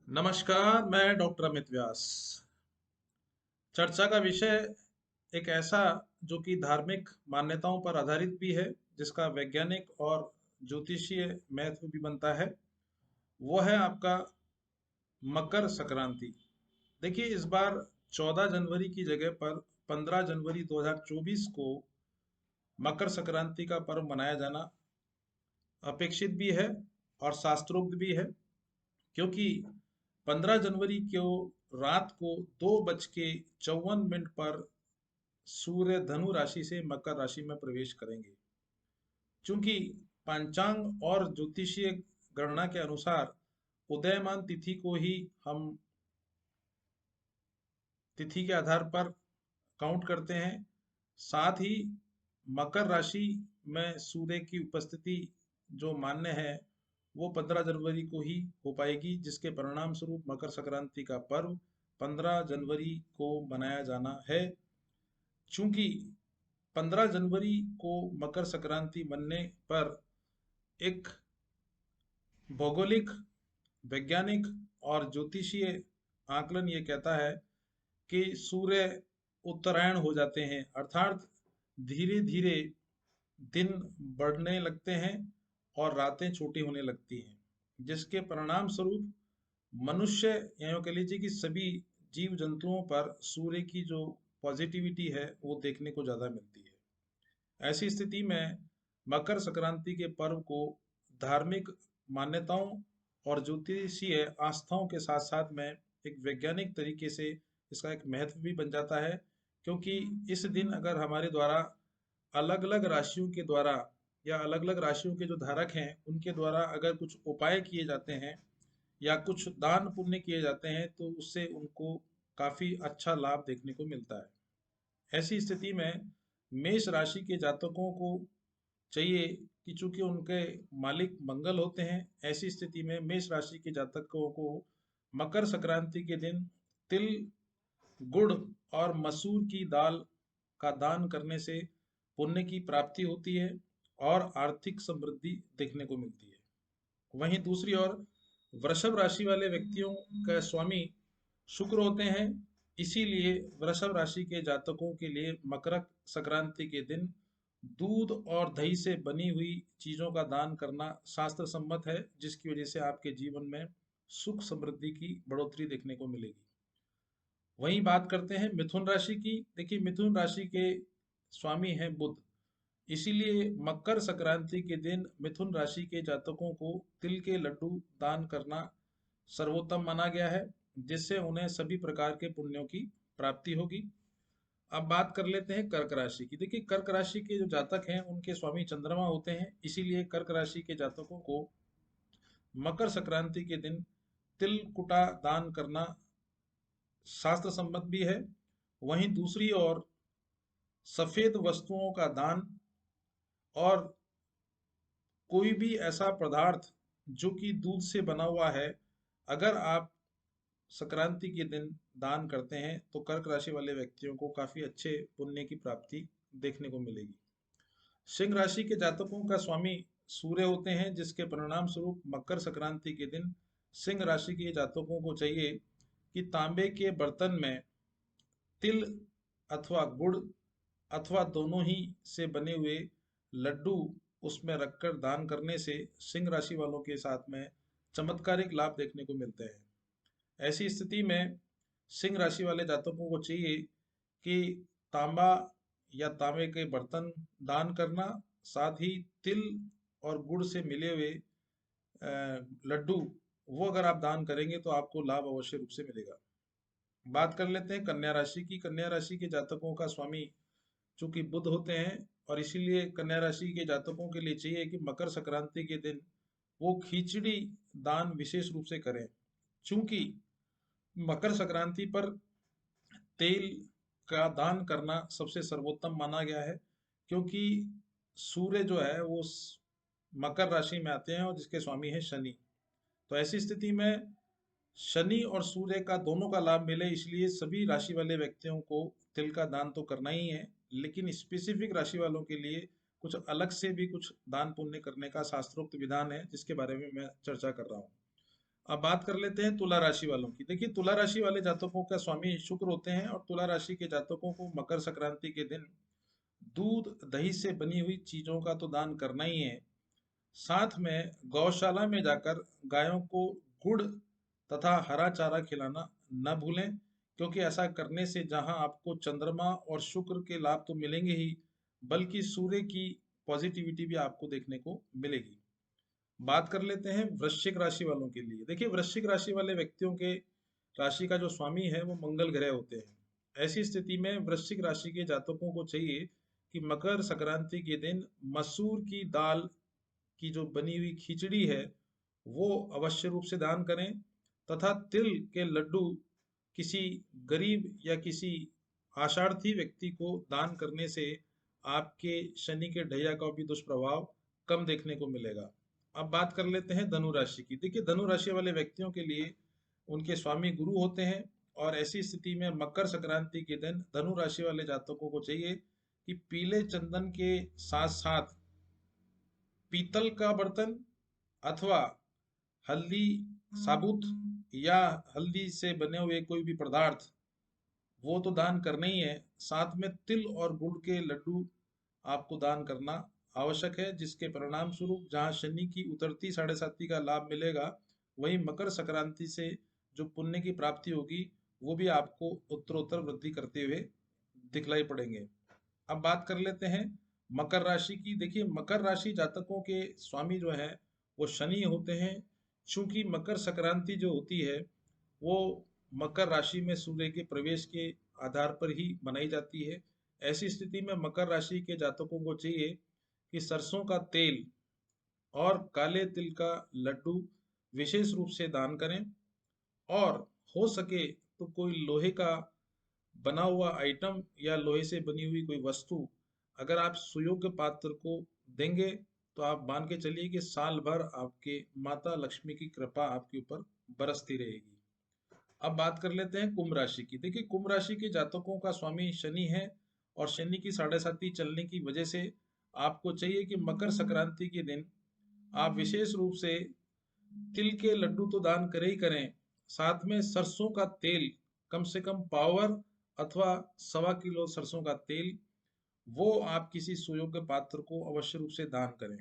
नमस्कार, मैं डॉक्टर अमित व्यास। चर्चा का विषय एक ऐसा जो कि धार्मिक मान्यताओं पर आधारित भी है, जिसका वैज्ञानिक और ज्योतिषीय महत्व भी बनता है। वो है आपका मकर संक्रांति। देखिए, इस बार 14 जनवरी की जगह पर 15 जनवरी 2024 को मकर संक्रांति का पर्व मनाया जाना अपेक्षित भी है और शास्त्रोक्त भी है, क्योंकि 15 जनवरी को रात को 2:54 पर सूर्य धनु राशि से मकर राशि में प्रवेश करेंगे। चूंकि पंचांग और ज्योतिषीय गणना के अनुसार उदयमान तिथि को ही हम तिथि के आधार पर काउंट करते हैं, साथ ही मकर राशि में सूर्य की उपस्थिति जो मान्य है वो 15 जनवरी को ही हो पाएगी, जिसके परिणाम स्वरूप मकर संक्रांति का पर्व 15 जनवरी को मनाया जाना है। चूंकि 15 जनवरी को मकर संक्रांति बनने पर एक भौगोलिक, वैज्ञानिक और ज्योतिषीय आकलन ये कहता है कि सूर्य उत्तरायण हो जाते हैं, अर्थात धीरे धीरे दिन बढ़ने लगते हैं और रातें छोटी होने लगती हैं, जिसके परिणाम स्वरूप मनुष्य या यूं कह लीजिए कि सभी जीव जंतुओं पर सूर्य की जो पॉजिटिविटी है वो देखने को ज़्यादा मिलती है। ऐसी स्थिति में मकर संक्रांति के पर्व को धार्मिक मान्यताओं और ज्योतिषीय आस्थाओं के साथ साथ में एक वैज्ञानिक तरीके से इसका एक महत्व भी बन जाता है, क्योंकि इस दिन अगर हमारे द्वारा अलग अलग राशियों के द्वारा या अलग अलग राशियों के जो धारक हैं उनके द्वारा अगर कुछ उपाय किए जाते हैं या कुछ दान पुण्य किए जाते हैं तो उससे उनको काफी अच्छा लाभ देखने को मिलता है। ऐसी स्थिति में मेष राशि के जातकों को चाहिए कि चूंकि उनके मालिक मंगल होते हैं, ऐसी स्थिति में मेष राशि के जातकों को मकर संक्रांति के दिन तिल, गुड़ और मसूर की दाल का दान करने से पुण्य की प्राप्ति होती है और आर्थिक समृद्धि देखने को मिलती है। वहीं दूसरी ओर वृषभ राशि वाले व्यक्तियों का स्वामी शुक्र होते हैं, इसीलिए वृषभ राशि के जातकों के लिए मकर संक्रांति के दिन दूध और दही से बनी हुई चीजों का दान करना शास्त्र सम्मत है, जिसकी वजह से आपके जीवन में सुख समृद्धि की बढ़ोतरी देखने को मिलेगी। वहीं बात करते हैं मिथुन राशि की। देखिए, मिथुन राशि के स्वामी हैं बुध, इसीलिए मकर संक्रांति के दिन मिथुन राशि के जातकों को तिल के लड्डू दान करना सर्वोत्तम माना गया है, जिससे उन्हें सभी प्रकार के पुण्यों की प्राप्ति होगी। अब बात कर लेते हैं कर्क राशि की। देखिए, कर्क राशि के जो जातक हैं उनके स्वामी चंद्रमा होते हैं, इसीलिए कर्क राशि के जातकों को मकर संक्रांति के दिन तिल कुटा दान करना शास्त्र सम्मत भी है। वहीं दूसरी ओर सफेद वस्तुओं का दान और कोई भी ऐसा पदार्थ जो कि दूध से बना हुआ है, अगर आप संक्रांति के दिन दान करते हैं तो कर्क राशि वाले व्यक्तियों को काफी अच्छे पुण्य की प्राप्ति देखने को मिलेगी। सिंह राशि के जातकों का स्वामी सूर्य होते हैं, जिसके परिणाम स्वरूप मकर संक्रांति के दिन सिंह राशि के जातकों को चाहिए कि तांबे के बर्तन में तिल अथवा गुड़ अथवा दोनों ही से बने हुए लड्डू उसमें रखकर दान करने से सिंह राशि वालों के साथ में चमत्कारिक लाभ देखने को मिलते हैं। ऐसी स्थिति में सिंह राशि वाले जातकों को चाहिए कि तांबा या तांबे के बर्तन दान करना, साथ ही तिल और गुड़ से मिले हुए लड्डू वो अगर आप दान करेंगे तो आपको लाभ अवश्य रूप से मिलेगा। बात कर लेते हैं कन्या राशि की। कन्या राशि के जातकों का स्वामी चूंकि बुध होते हैं, और इसीलिए कन्या राशि के जातकों के लिए चाहिए कि मकर संक्रांति के दिन वो खिचड़ी दान विशेष रूप से करें। चूंकि मकर संक्रांति पर तेल का दान करना सबसे सर्वोत्तम माना गया है, क्योंकि सूर्य जो है वो मकर राशि में आते हैं और जिसके स्वामी है शनि। तो ऐसी स्थिति में शनि और सूर्य का दोनों का लाभ मिले, इसलिए सभी राशि वाले व्यक्तियों को तिल का दान तो करना ही है, लेकिन स्पेसिफिक राशि वालों के लिए कुछ अलग से भी कुछ दान पुण्य करने का शास्त्रोक्त विधान है, जिसके बारे में मैं चर्चा कर रहा हूँ। अब बात कर लेते हैं तुला राशि वालों की। देखिए, तुला राशि वाले जातकों का स्वामी शुक्र होते हैं, और तुला राशि के जातकों को मकर संक्रांति के दिन दूध दही से बनी हुई चीजों का तो दान करना ही है। साथ में गौशाला में जाकर गायों को गुड़ तथा हरा चारा खिलाना न भूलें, क्योंकि ऐसा करने से जहां आपको चंद्रमा और शुक्र के लाभ तो मिलेंगे ही, बल्कि सूर्य की पॉजिटिविटी भी आपको देखने को मिलेगी। बात कर लेते हैं वृश्चिक राशि वालों के लिए। देखिए, वृश्चिक राशि वाले व्यक्तियों के राशि का जो स्वामी है वो मंगल ग्रह होते हैं। ऐसी स्थिति में वृश्चिक राशि के जातकों को चाहिए कि मकर संक्रांति के दिन मसूर की दाल की जो बनी हुई खिचड़ी है वो अवश्य रूप से दान करें, तथा तिल के लड्डू किसी गरीब या किसी आशार्थी व्यक्ति को दान करने से आपके शनि के ढैया का भी दुष्प्रभाव कम देखने को मिलेगा। अब बात कर लेते हैं धनु राशि की। देखिए, धनु राशि वाले व्यक्तियों के लिए उनके स्वामी गुरु होते हैं, और ऐसी स्थिति में मकर संक्रांति के दिन धनु राशि वाले जातकों को चाहिए कि पीले चंदन के साथ साथ पीतल का बर्तन अथवा हल्दी साबुत या हल्दी से बने हुए कोई भी पदार्थ वो तो दान करना ही है। साथ में तिल और गुड़ के लड्डू आपको दान करना आवश्यक है, जिसके परिणाम स्वरूप जहाँ शनि की उतरती साढ़े साती का लाभ मिलेगा, वहीं मकर संक्रांति से जो पुण्य की प्राप्ति होगी वो भी आपको उत्तरोत्तर वृद्धि करते हुए दिखलाई पड़ेंगे। अब बात कर लेते हैं मकर राशि की। देखिए, मकर राशि जातकों के स्वामी जो है वो शनि होते हैं। चूंकि मकर संक्रांति जो होती है वो मकर राशि में सूर्य के प्रवेश के आधार पर ही बनाई जाती है। ऐसी स्थिति में मकर राशि के जातकों को चाहिए कि सरसों का तेल और काले तिल का लड्डू विशेष रूप से दान करें, और हो सके तो कोई लोहे का बना हुआ आइटम या लोहे से बनी हुई कोई वस्तु अगर आप सुयोग्य पात्र को देंगे तो आप मान के चलिए कि साल भर आपके माता लक्ष्मी की कृपा आपके ऊपर बरसती रहेगी। अब बात कर लेते हैं कुंभ राशि की। देखिए, कुंभ राशि के जातकों का स्वामी शनि है, और शनि की साढ़े साती चलने की वजह से आपको चाहिए कि मकर संक्रांति के दिन आप विशेष रूप से तिल के लड्डू तो दान करें ही करें, साथ में सरसों का तेल कम से कम पावर अथवा 1.25 किलो सरसों का तेल वो आप किसी सुयोग्य पात्र को अवश्य रूप से दान करें।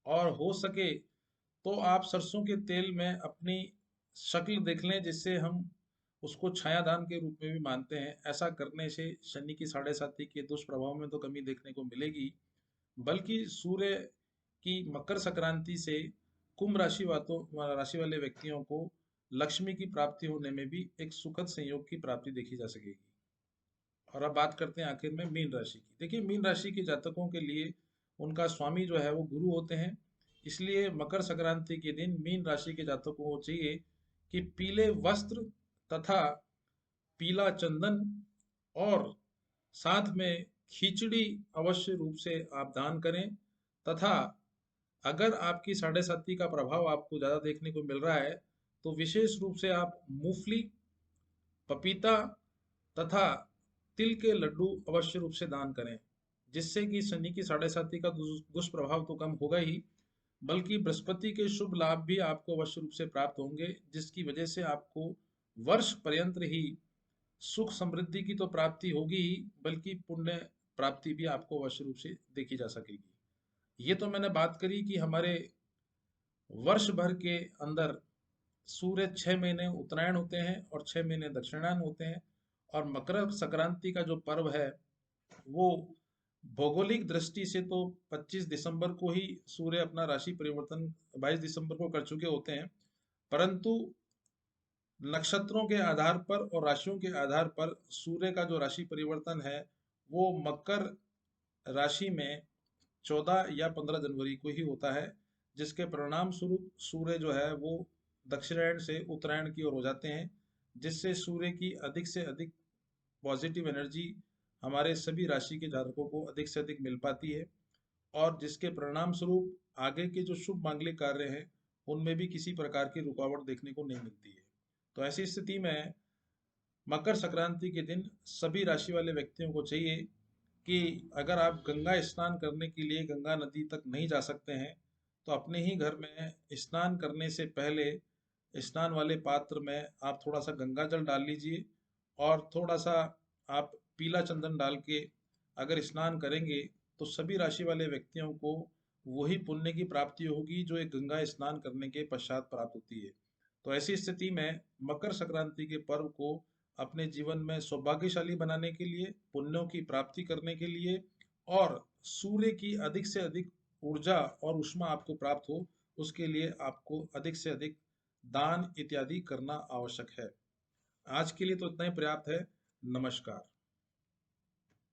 और हो सके तो आप सरसों के तेल में अपनी शक्ल देख लें, जिससे हम उसको छायादान के रूप में भी मानते हैं। ऐसा करने से शनि की साढ़े साती के दुष्प्रभाव में तो कमी देखने को मिलेगी, बल्कि सूर्य की मकर संक्रांति से कुंभ राशि वाले व्यक्तियों को लक्ष्मी की प्राप्ति होने में भी एक सुखद संयोग की प्राप्ति देखी जा सकेगी। और अब बात करते हैं आखिर में मीन राशि की। देखिए, मीन राशि के जातकों के लिए उनका स्वामी जो है वो गुरु होते हैं। इसलिए मकर संक्रांति के दिन मीन राशि के जातकों को चाहिए कि पीले वस्त्र तथा पीला चंदन और साथ में खिचड़ी अवश्य रूप से आप दान करें, तथा अगर आपकी साढ़े साती का प्रभाव आपको ज़्यादा देखने को मिल रहा है तो विशेष रूप से आप मूंगफली, पपीता तथा तिल के लड्डू अवश्य रूप से दान करें, जिससे कि शनि की साढ़े साती का दुष्प्रभाव तो कम होगा ही, बल्कि बृहस्पति के शुभ लाभ भी आपको अवश्य रूप से प्राप्त होंगे, जिसकी वजह से आपको वर्ष पर्यंत ही सुख समृद्धि की तो प्राप्ति होगी ही, बल्कि पुण्य प्राप्ति भी आपको अवश्य रूप से देखी जा सकेगी। ये तो मैंने बात करी कि हमारे वर्ष भर के अंदर सूर्य 6 महीने उत्तरायण होते हैं और 6 महीने दक्षिणायन होते हैं, और मकर संक्रांति का जो पर्व है वो भौगोलिक दृष्टि से तो 25 दिसंबर को ही सूर्य अपना राशि परिवर्तन 22 दिसंबर को कर चुके होते हैं, परंतु नक्षत्रों के आधार पर और राशियों के आधार पर सूर्य का जो राशि परिवर्तन है वो मकर राशि में 14 या 15 जनवरी को ही होता है, जिसके परिणाम स्वरूप सूर्य जो है वो दक्षिणायन से उत्तरायण की ओर हो जाते हैं, जिससे सूर्य की अधिक से अधिक पॉजिटिव एनर्जी हमारे सभी राशि के जातकों को अधिक से अधिक मिल पाती है, और जिसके परिणाम स्वरूप आगे के जो शुभ मांगलिक कार्य हैं उनमें भी किसी प्रकार की रुकावट देखने को नहीं मिलती है। तो ऐसी स्थिति में मकर संक्रांति के दिन सभी राशि वाले व्यक्तियों को चाहिए कि अगर आप गंगा स्नान करने के लिए गंगा नदी तक नहीं जा सकते हैं तो अपने ही घर में स्नान करने से पहले स्नान वाले पात्र में आप थोड़ा सा गंगा जल डाल लीजिए और थोड़ा सा आप पीला चंदन डाल के अगर स्नान करेंगे तो सभी राशि वाले व्यक्तियों को वही पुण्य की प्राप्ति होगी जो एक गंगा स्नान करने के पश्चात प्राप्त होती है। तो ऐसी स्थिति में मकर संक्रांति के पर्व को अपने जीवन में सौभाग्यशाली बनाने के लिए, पुण्यों की प्राप्ति करने के लिए और सूर्य की अधिक से अधिक ऊर्जा और ऊष्मा आपको प्राप्त हो, उसके लिए आपको अधिक से अधिक दान इत्यादि करना आवश्यक है। आज के लिए तो इतना ही पर्याप्त है। नमस्कार।